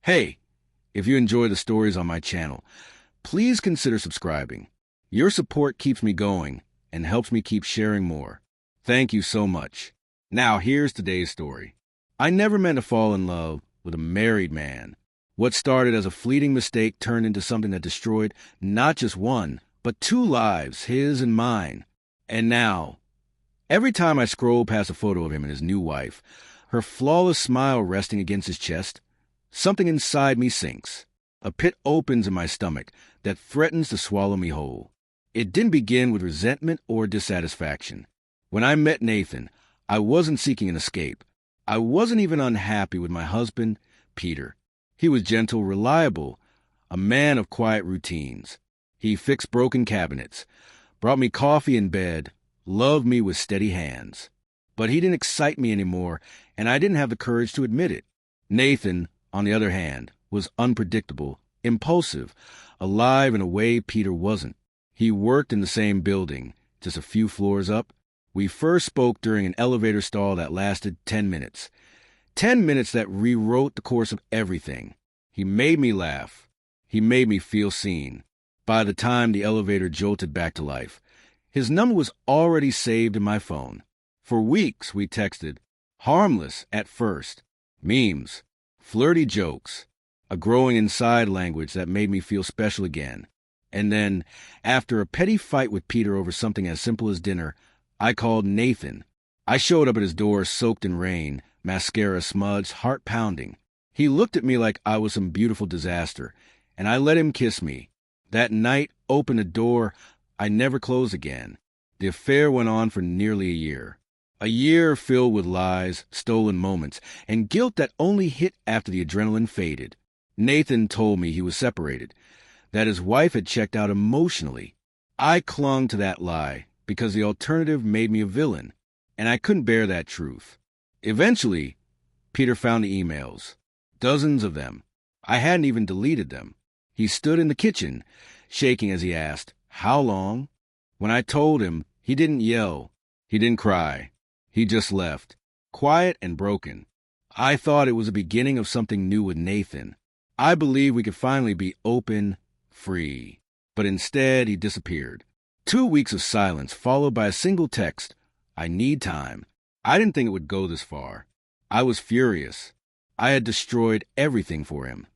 Hey, if you enjoy the stories on my channel, please consider subscribing. Your support keeps me going and helps me keep sharing more. Thank you so much. Now, here's today's story. I never meant to fall in love with a married man. What started as a fleeting mistake turned into something that destroyed not just one, but two lives, his and mine. And now, every time I scroll past a photo of him and his new wife, her flawless smile resting against his chest, something inside me sinks. A pit opens in my stomach that threatens to swallow me whole. It didn't begin with resentment or dissatisfaction. When I met Nathan, I wasn't seeking an escape. I wasn't even unhappy with my husband, Peter. He was gentle, reliable, a man of quiet routines. He fixed broken cabinets, brought me coffee in bed, loved me with steady hands. But he didn't excite me anymore, and I didn't have the courage to admit it. Nathan, on the other hand, was unpredictable, impulsive, alive in a way Peter wasn't. He worked in the same building, just a few floors up. We first spoke during an elevator stall that lasted 10 minutes. 10 minutes that rewrote the course of everything. He made me laugh. He made me feel seen. By the time the elevator jolted back to life, his number was already saved in my phone. For weeks we texted, harmless at first, memes, flirty jokes, a growing inside language that made me feel special again. And then, after a petty fight with Peter over something as simple as dinner, I called Nathan. I showed up at his door soaked in rain, mascara smudged, heart pounding. He looked at me like I was some beautiful disaster, and I let him kiss me. That night opened a door I never closed again. The affair went on for nearly a year. A year filled with lies, stolen moments, and guilt that only hit after the adrenaline faded. Nathan told me he was separated, that his wife had checked out emotionally. I clung to that lie because the alternative made me a villain, and I couldn't bear that truth. Eventually, Peter found the emails, dozens of them. I hadn't even deleted them. He stood in the kitchen, shaking as he asked, "How long?" When I told him, he didn't yell. He didn't cry. He just left, quiet and broken. I thought it was the beginning of something new with Nathan. I believed we could finally be open, free. But instead, he disappeared. 2 weeks of silence, followed by a single text, "I need time." I didn't think it would go this far. I was furious. I had destroyed everything for him.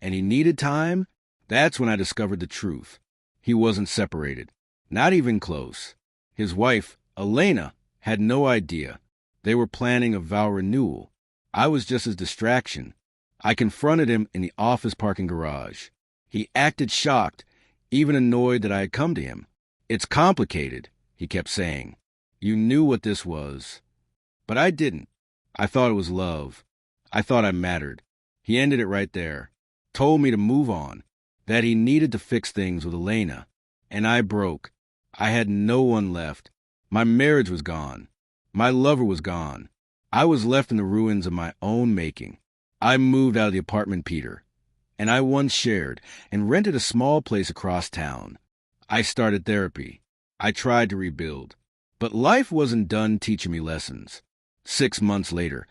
And he needed time? That's when I discovered the truth. He wasn't separated. Not even close. His wife, Elena, had no idea. They were planning a vow renewal. I was just his distraction. I confronted him in the office parking garage. He acted shocked, even annoyed that I had come to him. "It's complicated," he kept saying. "You knew what this was." But I didn't. I thought it was love. I thought I mattered. He ended it right there. Told me to move on. That he needed to fix things with Elena. And I broke. I had no one left. My marriage was gone. My lover was gone. I was left in the ruins of my own making. I moved out of the apartment Peter and I once shared and rented a small place across town. I started therapy. I tried to rebuild. But life wasn't done teaching me lessons. 6 months later,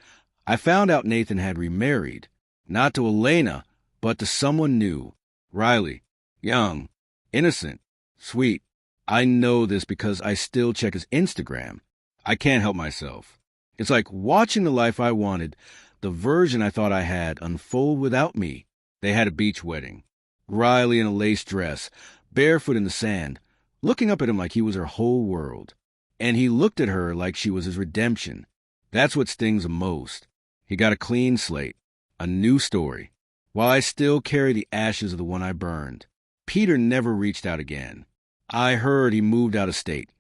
I found out Nathan had remarried. Not to Elena, but to someone new. Riley. Young. Innocent. Sweet. I know this because I still check his Instagram. I can't help myself. It's like watching the life I wanted, the version I thought I had, unfold without me. They had a beach wedding. Riley in a lace dress, barefoot in the sand, looking up at him like he was her whole world. And he looked at her like she was his redemption. That's what stings the most. He got a clean slate, a new story, while I still carry the ashes of the one I burned. Peter never reached out again. I heard he moved out of state,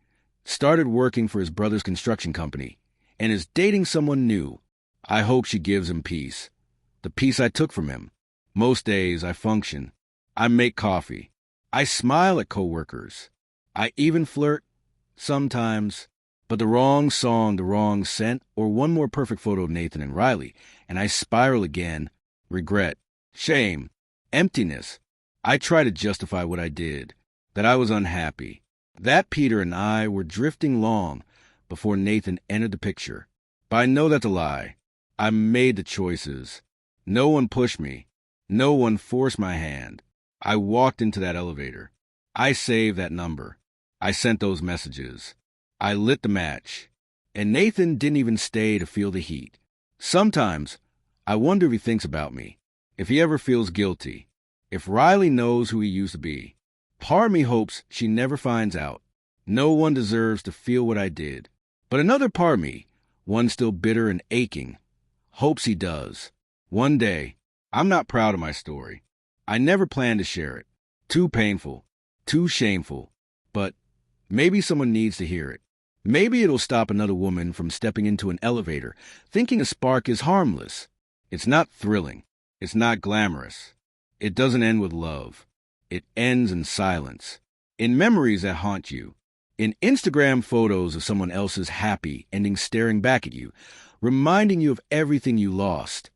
started working for his brother's construction company, and is dating someone new. I hope she gives him peace. The peace I took from him. Most days I function. I make coffee. I smile at coworkers. I even flirt. Sometimes. But the wrong song, the wrong scent, or one more perfect photo of Nathan and Riley, and I spiral again. Regret. Shame. Emptiness. I try to justify what I did. That I was unhappy. That Peter and I were drifting long before Nathan entered the picture. But I know that's a lie. I made the choices. No one pushed me. No one forced my hand. I walked into that elevator. I saved that number. I sent those messages. I lit the match. And Nathan didn't even stay to feel the heat. Sometimes, I wonder if he thinks about me, if he ever feels guilty, if Riley knows who he used to be. Part of me hopes she never finds out. No one deserves to feel what I did. But another part of me, one still bitter and aching, hopes he does. One day, I'm not proud of my story. I never planned to share it. Too painful, too shameful. But maybe someone needs to hear it. Maybe it'll stop another woman from stepping into an elevator, thinking a spark is harmless. It's not thrilling. It's not glamorous. It doesn't end with love. It ends in silence, in memories that haunt you, in Instagram photos of someone else's happy ending staring back at you, reminding you of everything you lost.